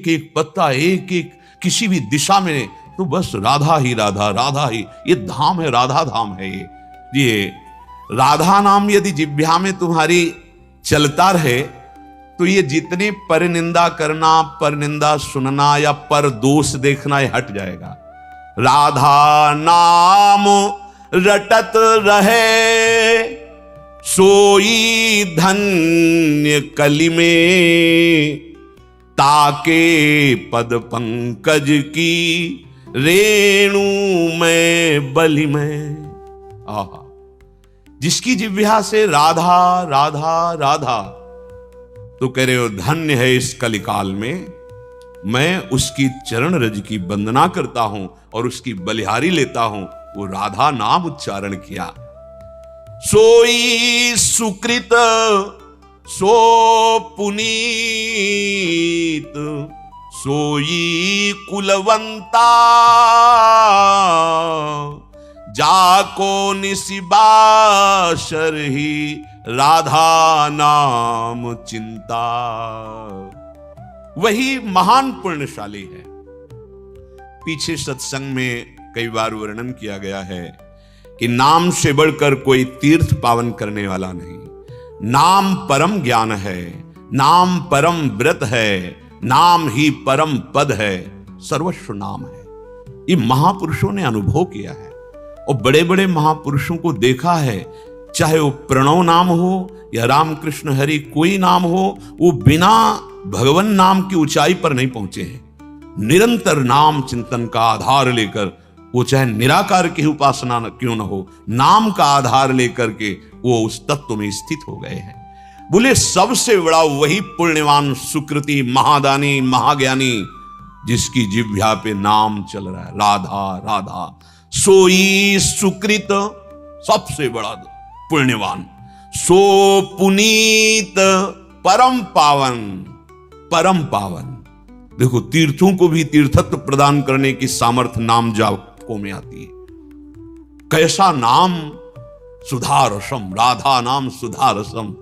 एक एक पत्ता, एक एक किसी भी दिशा में तो बस राधा ही राधा, राधा ही। ये धाम है, राधा धाम है। ये राधा नाम यदि जिह्वा में तुम्हारी चलता रहे तो ये जितने परनिंदा करना, परनिंदा सुनना या पर दोष देखना, ये हट जाएगा। राधा नाम रटत रहे सोई धन्य कलि में, ताके पद पंकज की रेणु में बलि में। आहा, जिसकी जिह्वा से राधा राधा राधा, तो कह रहे हो धन्य है इस कलिकाल में। मैं उसकी चरण रज की वंदना करता हूं और उसकी बलिहारी लेता हूं। वो राधा नाम उच्चारण किया। सोई सुकृत सो पुनीत, सोई कुलवंता, जाको निशिबाशर ही राधा नाम चिंता। वही महान पुण्यशाली है। पीछे सत्संग में कई बार वर्णन किया गया है कि नाम से बढ़कर कोई तीर्थ पावन करने वाला नहीं। नाम परम ज्ञान है, नाम परम व्रत है, नाम ही परम पद है, सर्वस्व नाम है। ये महापुरुषों ने अनुभव किया है और बड़े बड़े महापुरुषों को देखा है। चाहे वो प्रणव नाम हो या रामकृष्ण हरि कोई नाम हो, वो बिना भगवान नाम की ऊंचाई पर नहीं पहुंचे हैं। निरंतर नाम चिंतन का आधार लेकर, वो चाहे निराकार की उपासना क्यों न हो, नाम का आधार लेकर के वो उस तत्व में स्थित हो गए हैं। बोले सबसे बड़ा वही पुण्यवान सुकृति महादानी महाज्ञानी जिसकी जिह्वा पे नाम चल रहा है, राधा राधा। सोई सुकृत, सबसे बड़ा पुण्यवान। सो पुनीत, परम पावन, परम पावन। देखो तीर्थों को भी तीर्थत्व प्रदान करने की सामर्थ्य नाम जापकों में आती है। कैसा नाम, सुधा रसम, राधा नाम सुधा रसम।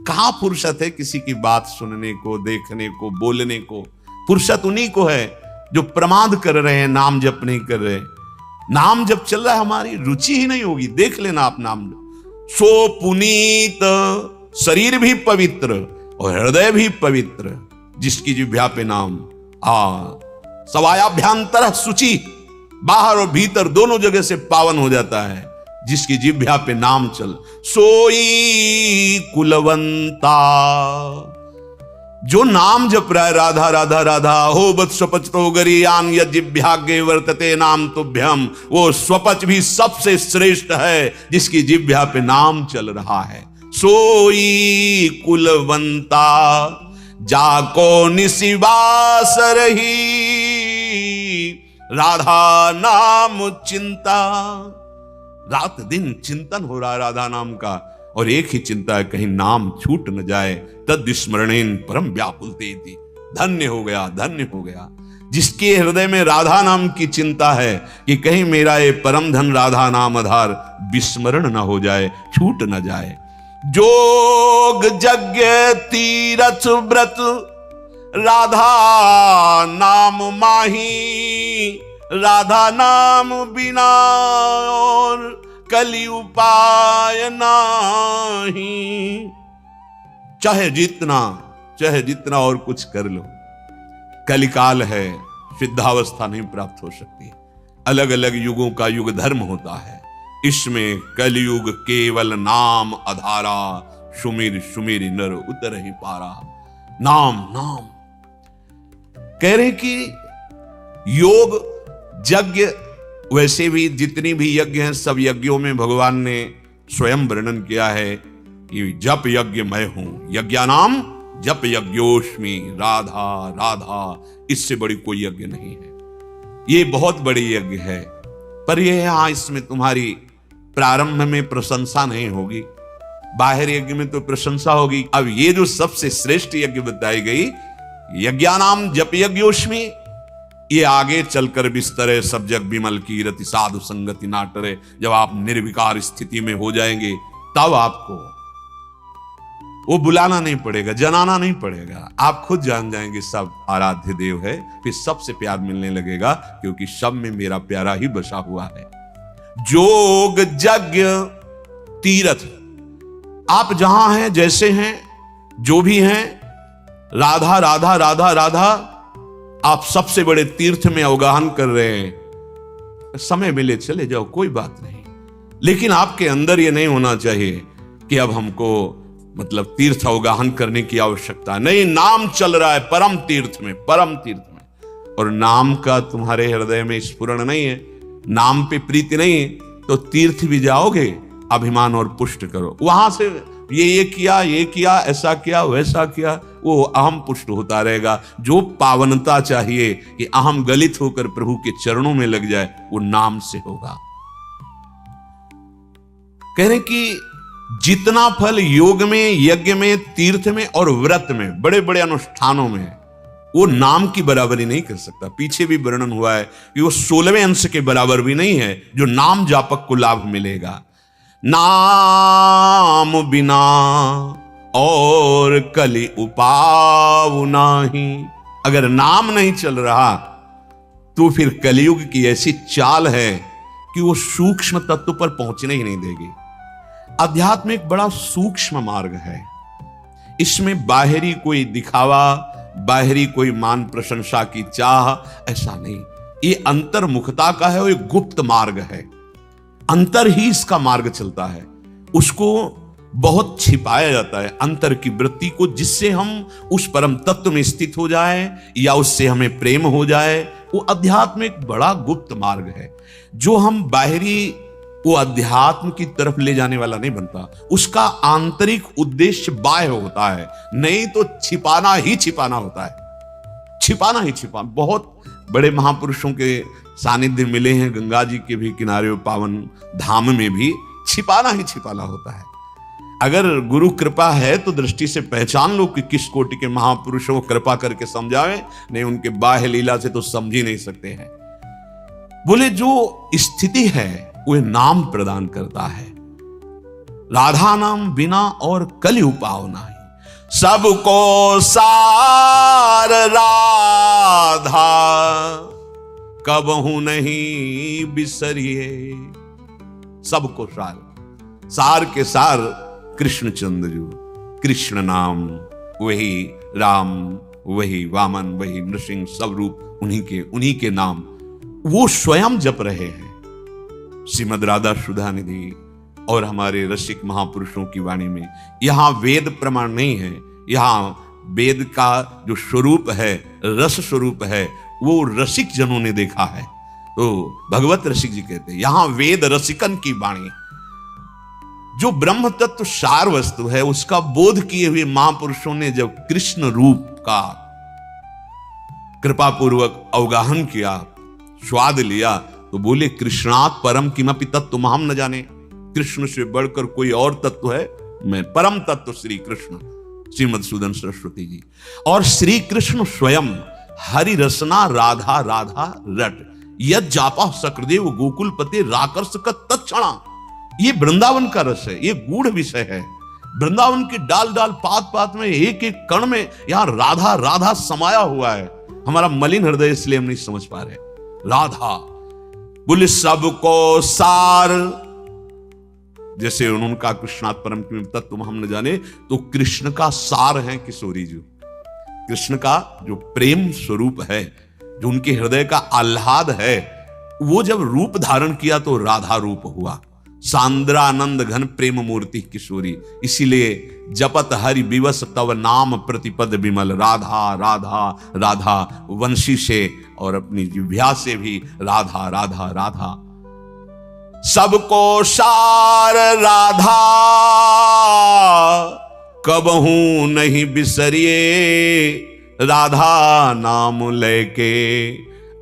कहां फुर्सत है किसी की बात सुनने को, देखने को, बोलने को। फुर्सत उन्हीं को है जो प्रमाद कर रहे हैं, नाम जप नहीं कर रहे। नाम जब चल रहा है हमारी रुचि ही नहीं होगी। देख लेना आप नाम। सो पुनीत, शरीर भी पवित्र और हृदय भी पवित्र जिसकी जिह्वा पे नाम। सवायाभ्यांतर शुचि, बाहर और भीतर दोनों जगह से पावन हो जाता है जिसकी जिह्वा पे नाम चल। सोई कुलवंता, जो नाम जप रहा है राधा राधा राधा। हो बत स्वपच तो गरियान यज्ञाग्ञे वर्तते नाम तुभ्यम। वो स्वपच भी सबसे श्रेष्ठ है जिसकी जिह्वा पे नाम चल रहा है। सोई कुलवंता, जाको निशिवास रही राधा नाम चिंता। रात दिन चिंतन हो रहा है राधा नाम का, और एक ही चिंता है कहीं नाम छूट न जाए। तद स्मरणेन परम व्याकुलते थी। धन्य हो गया, धन्य हो गया जिसके हृदय में राधा नाम की चिंता है कि कहीं मेरा ये परम धन राधा नाम आधार विस्मरण न हो जाए, छूट न जाए। जोग यज्ञ तीरथ व्रत राधा नाम माही, राधा नाम बिना और कलि उपाय नाही। चाहे जितना और कुछ कर लो, कलिकाल है, सिद्धावस्था नहीं प्राप्त हो सकती। अलग अलग युगों का युग धर्म होता है। इसमें कलयुग केवल नाम आधारा, सुमिर सुमिर नर उतर ही पारा। नाम नाम कह रहे कि योग यज्ञ, वैसे भी जितनी भी यज्ञ हैं सब यज्ञों में भगवान ने स्वयं वर्णन किया है कि जप यज्ञ मैं हूं। यज्ञानाम जप यज्ञोस्मि, राधा राधा। इससे बड़ी कोई यज्ञ नहीं है। ये बहुत बड़ी यज्ञ है, पर यह हाँ इसमें तुम्हारी प्रारंभ में प्रशंसा नहीं होगी, बाहर यज्ञ में तो प्रशंसा होगी। अब ये जो सबसे श्रेष्ठ यज्ञ बताई गई, यज्ञानाम जप यज्ञोस्मि, ये आगे चलकर बिस्तरे सब जग विमल की रति साधु संगति नाटरे। जब आप निर्विकार स्थिति में हो जाएंगे तब आपको वो बुलाना नहीं पड़ेगा, जनाना नहीं पड़ेगा, आप खुद जान जाएंगे सब आराध्य देव है। फिर सबसे प्यार मिलने लगेगा, क्योंकि सब में मेरा प्यारा ही बसा हुआ है। जोग यज्ञ तीर्थ, आप जहां हैं, जैसे हैं, जो भी हैं, राधा राधा राधा राधा, आप सबसे बड़े तीर्थ में अवगाहन कर रहे हैं। समय मिले चले जाओ, कोई बात नहीं, लेकिन आपके अंदर ये नहीं होना चाहिए कि अब हमको मतलब तीर्थ अवगाहन करने की आवश्यकता नहीं। नाम चल रहा है परम तीर्थ में, परम तीर्थ में, और नाम का तुम्हारे हृदय में स्फुरण नहीं है, नाम पे प्रीति नहीं है, तो तीर्थ भी जाओगे, अभिमान और पुष्ट करो, वहां से ये किया, ऐसा किया, वैसा किया, वो अहम पुष्ट होता रहेगा। जो पावनता चाहिए कि अहम गलित होकर प्रभु के चरणों में लग जाए, वो नाम से होगा। कह रहे कि जितना फल योग में, यज्ञ में, तीर्थ में और व्रत में, बड़े बड़े अनुष्ठानों में, वो नाम की बराबरी नहीं कर सकता। पीछे भी वर्णन हुआ है कि वो 16वें अंश के बराबर भी नहीं है जो नाम जापक को लाभ मिलेगा। नाम बिना और कलि उपाव नाही, अगर नाम नहीं चल रहा तो फिर कलयुग की ऐसी चाल है कि वो सूक्ष्म तत्व पर पहुंचने ही नहीं देगी। अध्यात्म एक बड़ा सूक्ष्म मार्ग है, इसमें बाहरी कोई दिखावा, बाहरी कोई मान प्रशंसा की चाह, ऐसा नहीं। ये अंतर्मुखता का है और एक गुप्त मार्ग है, अंतर ही इसका मार्ग चलता है। उसको बहुत छिपाया जाता है, अंतर की वृत्ति को, जिससे हम उस परम तत्व में स्थित हो जाए या उससे हमें प्रेम हो जाए। वो अध्यात्म एक बड़ा गुप्त मार्ग है, जो हम बाहरी वो अध्यात्म की तरफ ले जाने वाला नहीं बनता। उसका आंतरिक उद्देश्य बाह्य होता है, नहीं तो छिपाना ही छिपाना होता है, छिपाना ही छिपाना। बहुत बड़े महापुरुषों के सानिध्य मिले हैं, गंगा जी के भी किनारे पावन धाम में भी छिपाना ही छिपाना होता है। अगर गुरु कृपा है तो दृष्टि से पहचान लो कि किस कोटि के महापुरुषों को कृपा करके समझावे, नहीं उनके बाह्य लीला से तो समझ ही नहीं सकते हैं। बोले जो स्थिति है वह नाम प्रदान करता है, राधा नाम बिना और कलि उपाव नाही। सबको सार राधा कबहू नहीं बिसरिए, सबको सार, सार के सार कृष्ण चंद्र जी, कृष्ण नाम, वही राम, वही वामन, वही नृसिंह, सब रूप उन्हीं के नाम वो स्वयं जप रहे हैं। श्रीमद राधा सुधा निधि और हमारे रसिक महापुरुषों की वाणी में यहां वेद प्रमाण नहीं है, यहां वेद का जो स्वरूप है, रस स्वरूप है, वो रसिक जनों ने देखा है। तो भगवत रसिक जी कहते हैं यहां वेद रसिकन की वाणी, जो ब्रह्म तत्व सार वस्तु है उसका बोध किए हुए महापुरुषों ने जब कृष्ण रूप का कृपा पूर्वक अवगाहन किया, स्वाद लिया, तो बोले कृष्णात् परम किमपि तत्व हम न जाने, कृष्ण से बढ़कर कोई और तत्व है मैं, परम तत्व श्री कृष्ण, श्रीमद्सूदन सरस्वती जी। और श्री कृष्ण स्वयं हरि रसना राधा राधा रट, यद जापा सक्रदेव गोकुलपते राकर्ष का तत्क्षणा। ये वृंदावन का रस है, ये गूढ़ विषय है। वृंदावन के डाल डाल पात पात में, एक एक कण में यहां राधा राधा समाया हुआ है। हमारा मलिन हृदय इसलिए हम नहीं समझ पा रहे। राधा बोले सबको सार, जैसे उनका कृष्णात् परम तत्व हम न जाने, तो कृष्ण का सार है किशोरी जी। कृष्ण का जो प्रेम स्वरूप है, जो उनके हृदय का आह्लाद है, वो जब रूप धारण किया तो राधा रूप हुआ। सांद्रानंद घन प्रेम मूर्ति किशोरी, इसीलिए जपत हरि विवश तव नाम प्रतिपद विमल, राधा राधा राधा, वंशी से और अपनी जिह्वा से भी राधा राधा राधा। सबको सार राधा कबहू नहीं बिसरिए, राधा नाम लेके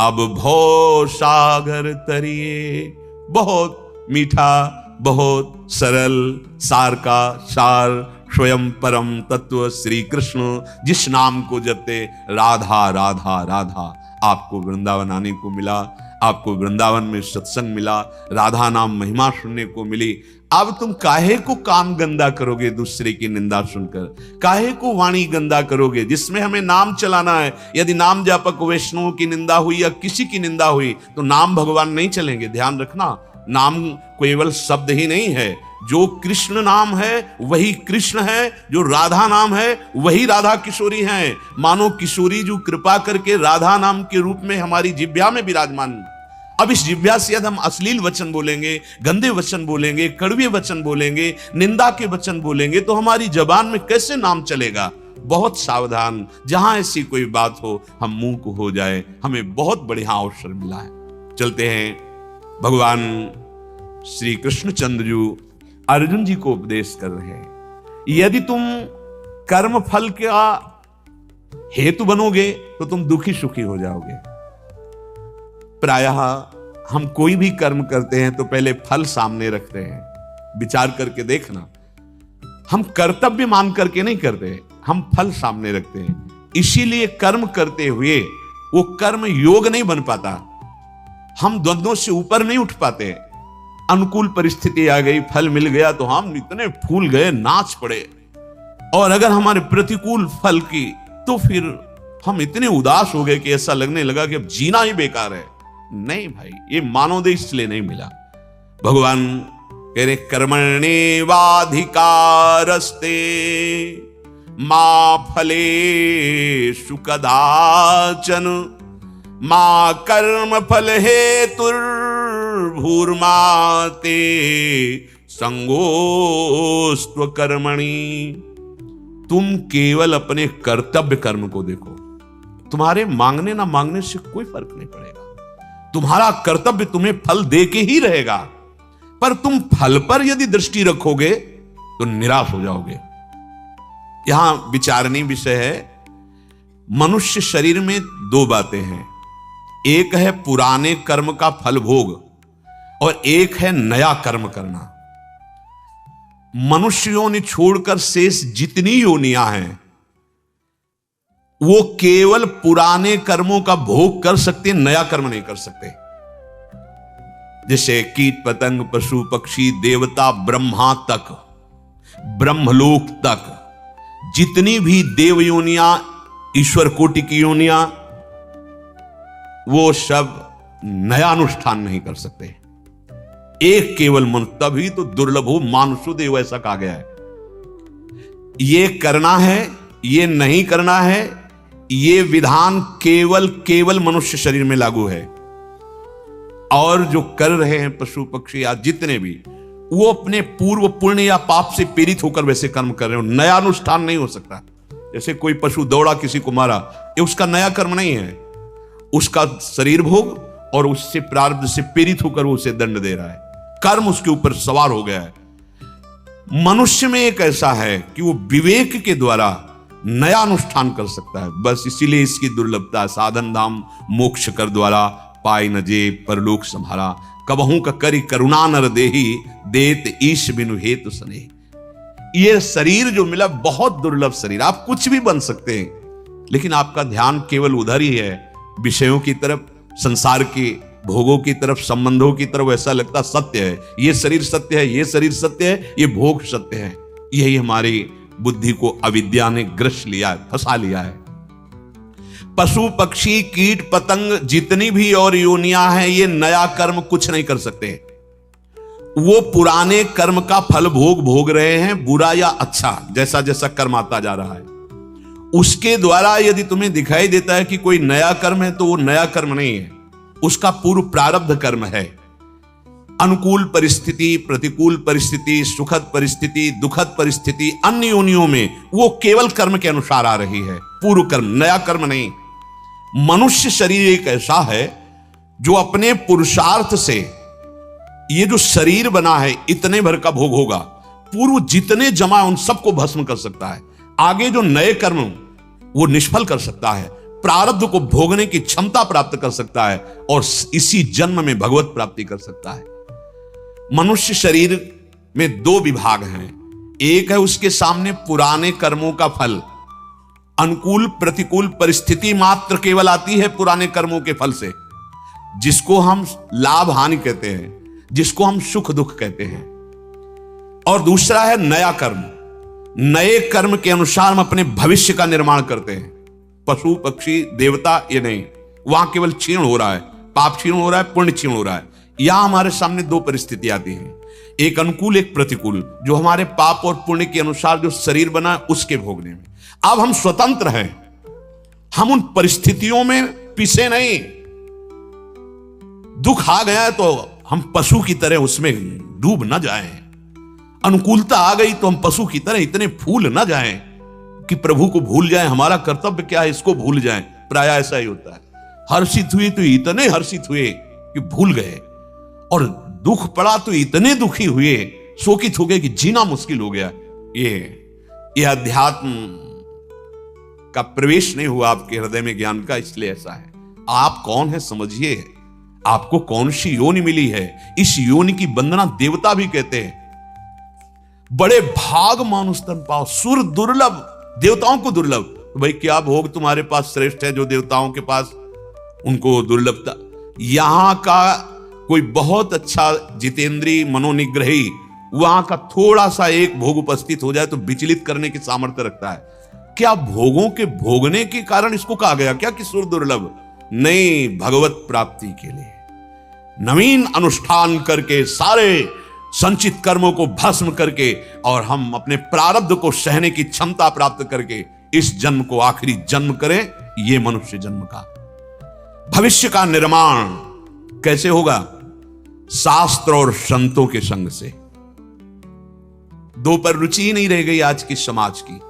अब भव सागर तरिए। बहुत मीठा, बहुत सरल, सार का सार स्वयं परम तत्व श्री कृष्ण, जिस नाम को जपते राधा राधा राधा। आपको वृंदावन आने को मिला, आपको वृंदावन में सत्संग मिला, राधा नाम महिमा सुनने को मिली, अब तुम काहे को काम गंदा करोगे दूसरे की निंदा सुनकर, काहे को वाणी गंदा करोगे जिसमें हमें नाम चलाना है। यदि नाम जापक वैष्णव की निंदा हुई या किसी की निंदा हुई तो नाम भगवान नहीं चलेंगे। ध्यान रखना, नाम केवल शब्द ही नहीं है। जो कृष्ण नाम है वही कृष्ण है, जो राधा नाम है वही राधा किशोरी हैं। मानो किशोरी जो कृपा करके राधा नाम के रूप में हमारी जिह्वा में विराजमान। अब इस जिह्वा से यदि हम अश्लील वचन बोलेंगे, गंदे वचन बोलेंगे, कड़वे वचन बोलेंगे, निंदा के वचन बोलेंगे तो हमारी जबान में कैसे नाम चलेगा। बहुत सावधान, जहां ऐसी कोई बात हो हम मुंह को हो जाए, हमें बहुत बढ़िया अवसर मिला है। चलते हैं, भगवान श्री कृष्णचंद्र जी अर्जुन जी को उपदेश कर रहे हैं। यदि तुम कर्म फल का हेतु बनोगे तो तुम दुखी सुखी हो जाओगे। प्रायः हम कोई भी कर्म करते हैं तो पहले फल सामने रखते हैं। विचार करके देखना, हम कर्तव्य मान करके नहीं करते, हम फल सामने रखते हैं। इसीलिए कर्म करते हुए वो कर्म योग नहीं बन पाता, हम द्वंद्वों से ऊपर नहीं उठ पाते। अनुकूल परिस्थिति आ गई, फल मिल गया तो हम इतने फूल गए, नाच पड़े। और अगर हमारे प्रतिकूल फल की तो फिर हम इतने उदास हो गए कि ऐसा लगने लगा कि अब जीना ही बेकार है। नहीं भाई, ये मानवदेह इसलिए नहीं मिला। भगवान कह रहे कर्मण्येवाधिकारस्ते मा फलेषु कदाचन मा कर्म फल हेतुर्भूर्माते संगोस्त्व कर्मणि। तुम केवल अपने कर्तव्य कर्म को देखो, तुम्हारे मांगने ना मांगने से कोई फर्क नहीं पड़ेगा। तुम्हारा कर्तव्य तुम्हें फल दे के ही रहेगा, पर तुम फल पर यदि दृष्टि रखोगे तो निराश हो जाओगे। यहां विचारणीय विषय है, मनुष्य शरीर में दो बातें हैं। एक है पुराने कर्म का फल भोग और एक है नया कर्म करना। मनुष्य योनि छोड़कर शेष जितनी योनियां हैं वो केवल पुराने कर्मों का भोग कर सकते, नया कर्म नहीं कर सकते। जैसे कीट पतंग, पशु पक्षी, देवता, ब्रह्मा तक, ब्रह्मलोक तक जितनी भी देव योनियां, ईश्वर कोटि की योनियां, वो सब नया अनुष्ठान नहीं कर सकते। एक केवल मन, तभी तो दुर्लभो मानुषोदेव ऐसा कहा गया है। ये करना है, ये नहीं करना है, ये विधान केवल मनुष्य शरीर में लागू है। और जो कर रहे हैं पशु पक्षी या जितने भी, वो अपने पूर्व पुण्य या पाप से पीड़ित होकर वैसे कर्म कर रहे हो। नया अनुष्ठान नहीं हो सकता। जैसे कोई पशु दौड़ा, किसी को मारा, ये उसका नया कर्म नहीं है, उसका शरीर भोग और उससे प्रारब्ध से पीड़ित होकर वो उसे दंड दे रहा है। कर्म उसके ऊपर सवार हो गया है। मनुष्य में एक ऐसा है कि वो विवेक के द्वारा नया अनुष्ठान कर सकता है। बस इसीलिए इसकी दुर्लभता। साधन धाम मोक्ष कर द्वारा पाई न जे परलोक संभारा, कबहू का करी करुणा नर देही देत ईश बिनु हेतु सने। ये शरीर जो मिला बहुत दुर्लभ शरीर। आप कुछ भी बन सकते हैं, लेकिन आपका ध्यान केवल उधर ही है, विषयों की तरफ, संसार के भोगों की तरफ, संबंधों की तरफ। ऐसा लगता सत्य है, ये शरीर सत्य है, ये शरीर सत्य है, ये भोग सत्य है। यही हमारी बुद्धि को अविद्या ने ग्रस लिया है, फंसा लिया है। पशु पक्षी कीट पतंग जितनी भी और योनियां हैं, ये नया कर्म कुछ नहीं कर सकते। वो पुराने कर्म का फल भोग रहे हैं, बुरा या अच्छा, जैसा जैसा कर्म आता जा रहा है। उसके द्वारा यदि तुम्हें दिखाई देता है कि कोई नया कर्म है, तो वो नया कर्म नहीं है, उसका पूर्व प्रारब्ध कर्म है। अनुकूल परिस्थिति, प्रतिकूल परिस्थिति, सुखद परिस्थिति, दुखद परिस्थिति, अन्य योनियों में वो केवल कर्म के अनुसार आ रही है, पूर्व कर्म, नया कर्म नहीं। मनुष्य शरीर एक ऐसा है जो अपने पुरुषार्थ से ये जो शरीर बना है, इतने भर का भोग होगा, पूर्व जितने जमा उन सबको भस्म कर सकता है। आगे जो नए कर्म वो निष्फल कर सकता है, प्रारब्ध को भोगने की क्षमता प्राप्त कर सकता है और इसी जन्म में भगवत प्राप्ति कर सकता है। मनुष्य शरीर में दो विभाग हैं। एक है उसके सामने पुराने कर्मों का फल, अनुकूल प्रतिकूल परिस्थिति मात्र केवल आती है पुराने कर्मों के फल से, जिसको हम लाभ हानि कहते हैं, जिसको हम सुख दुख कहते हैं। और दूसरा है नया कर्म। नए कर्म के अनुसार हम अपने भविष्य का निर्माण करते हैं। पशु पक्षी देवता ये नहीं, वहां केवल क्षीण हो रहा है, पाप क्षीण हो रहा है, पुण्य क्षीण हो रहा है। यहां हमारे सामने दो परिस्थिति आती हैं, एक अनुकूल एक प्रतिकूल, जो हमारे पाप और पुण्य के अनुसार जो शरीर बना है उसके भोगने में। अब हम स्वतंत्र हैं, हम उन परिस्थितियों में पिसे नहीं। दुख आ गया है तो हम पशु की तरह उसमें डूब न जाएं, अनुकूलता आ गई तो हम पशु की तरह इतने फूल न जाएं कि प्रभु को भूल जाएं, हमारा कर्तव्य क्या है इसको भूल जाएं। प्राय ऐसा ही होता है, हर्षित हुए तो इतने हर्षित हुए कि भूल गए, और दुख पड़ा तो इतने दुखी हुए, शोकित हो गए कि जीना मुश्किल हो गया। ये अध्यात्म का प्रवेश नहीं हुआ आपके हृदय में ज्ञान का, इसलिए ऐसा है। आप कौन है समझिए, आपको कौन सी योनि मिली है। इस योनि की वंदना देवता भी कहते हैं। बड़े भाग मानुष तन पाओ, सुर दुर्लभ, देवताओं को दुर्लभ। तो भाई क्या भोग तुम्हारे पास श्रेष्ठ है जो देवताओं के पास उनको दुर्लभता। यहां का कोई बहुत अच्छा जितेंद्रीय मनोनिग्रही, वहां का थोड़ा सा एक भोग उपस्थित हो जाए तो विचलित करने की सामर्थ्य रखता है। क्या भोगों के भोगने के कारण इसको कहा गया क्या कि सुर दुर्लभ? नहीं, भगवत प्राप्ति के लिए नवीन अनुष्ठान करके, सारे संचित कर्मों को भस्म करके, और हम अपने प्रारब्ध को सहने की क्षमता प्राप्त करके इस जन्म को आखिरी जन्म करें। ये मनुष्य जन्म का भविष्य का निर्माण कैसे होगा? शास्त्र और संतों के संग से। दो पर रुचि ही नहीं रह गई आज की समाज की।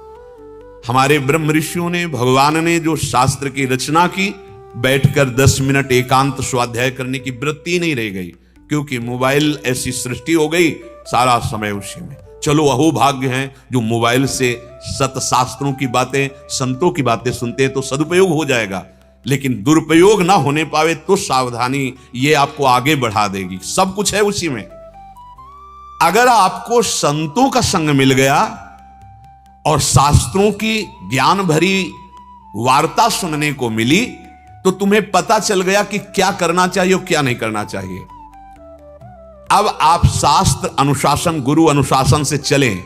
हमारे ब्रह्म ऋषियों ने, भगवान ने जो शास्त्र की रचना की, बैठकर 10 मिनट एकांत स्वाध्याय करने की वृत्ति नहीं रह गई, क्योंकि मोबाइल ऐसी सृष्टि हो गई, सारा समय उसी में। चलो अहोभाग्य हैं जो मोबाइल से सतशास्त्रों की बातें, संतों की बातें सुनते हैं तो सदुपयोग हो जाएगा, लेकिन दुरुपयोग ना होने पावे तो सावधानी, ये आपको आगे बढ़ा देगी। सब कुछ है उसी में। अगर आपको संतों का संग मिल गया और शास्त्रों की ज्ञान भरी वार्ता सुनने को मिली, तो तुम्हें पता चल गया कि क्या करना चाहिए और क्या नहीं करना चाहिए। अब आप शास्त्र अनुशासन, गुरु अनुशासन से चलें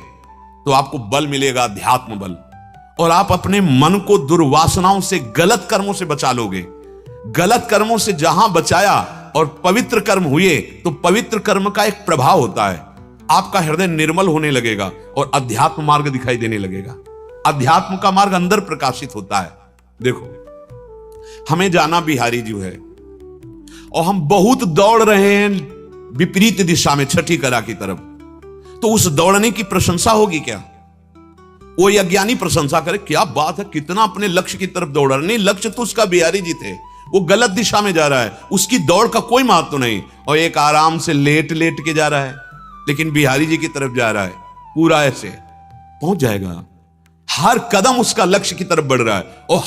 तो आपको बल मिलेगा, अध्यात्म बल, और आप अपने मन को दुर्वासनाओं से, गलत कर्मों से बचा लोगे। गलत कर्मों से जहां बचाया और पवित्र कर्म हुए, तो पवित्र कर्म का एक प्रभाव होता है, आपका हृदय निर्मल होने लगेगा और अध्यात्म मार्ग दिखाई देने लगेगा। अध्यात्म का मार्ग अंदर प्रकाशित होता है। देखो, हमें जाना बिहारी जी है और हम बहुत दौड़ रहे हैं विपरीत दिशा में, छठी कला की तरफ, तो उस दौड़ने की प्रशंसा होगी क्या? वो अज्ञानी प्रशंसा करे, क्या बात है, कितना अपने लक्ष्य की तरफ दौड़ रहा है। नहीं, लक्ष्य तो उसका बिहारी जी थे, वो गलत दिशा में जा रहा है, उसकी दौड़ का कोई महत्व नहीं, और एक आराम से लेट लेट के जा रहा है, लेकिन बिहारी जी की तरफ जा रहा है, पूरा ऐसे पहुंच जाएगा। हर कदम उसका लक्ष्य की तरफ बढ़ रहा है, और